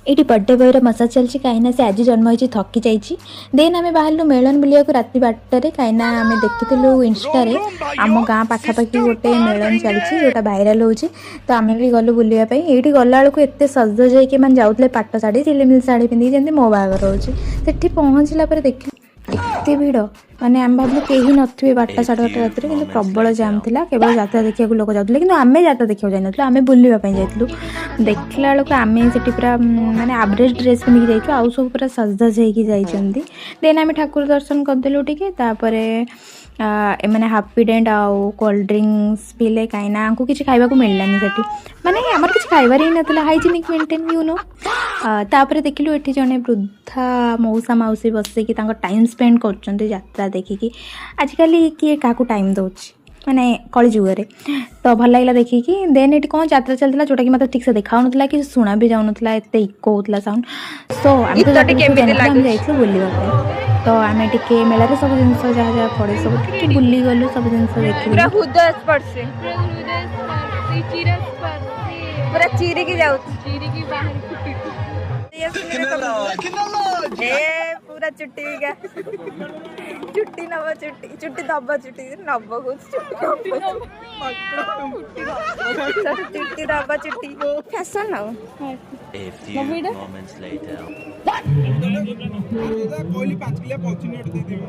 ये birthday boy massage चलती कहीं से आज जन्म हो थकी जाइए। देन आम बाहर मेलन बुलिया राति 8टार कहीं आम देखी इंस्टा आम गाँ पाखापाखि गोटे मेलन चलती जोटा भाइराल हो तो आम भी गलु बुलापी ये गला बेलू एत सज जाइए मैंने जाऊे पाट शाढ़ी झिलिमिल शाढ़ी पिंधिकी जमी मो बागर होती पहुँचला देख एत भिड़ माने आम भावलु कहीं नथिबे 8टा 8:30 राति कि प्रबल जाम था केवल जात्रा देखा लोक जाते कि आम जात्रा देखा जाइए आम बुलापी जाइलु देखला बेलू आम से पूरा माने एवरेज ड्रेस पिंधिकी जाइए आउ सब पूरा सजधज होगी जाइए। देन आम ठाकुर दर्शन करदेलु टिके तापरे एमाने हापी डेंट आउ कोल्ड ड्रिंक्स पीले कहीं आमको किसी खाइबा मिललानी सेठी माने आमर किसी खाइबार ही नथिला हाइजीनिक मेंटेन यू नो। तापरे देखिलु एठी जने वृद्धा मौसा माउसी बसिकी टाइम स्पेंड करछन्ते यात्रा देखिकी। आजिकल किए क्या टाइम दौर माने कली जुगे तो भल लगे देखिकी। देन ये कौन यात्रा चलता जोटा कि मतलब ठीक से देखा ना कि शुणा भी जाऊन एत इको होता साउंड सो आम तो जाइए बुलवाई तो आम टे मेलार सब जिन जहाँ जहाँ पड़े सब बुली गलु सब जिन पूरा चीरी की जाऊ पूरा चुट्टी चुट्टी नब चुट्टी चुट्टी दब चुट्टी नब चुट्टी दब चुट्टी फैशन कोहली 5 किलो 5 मिनट दे दियो।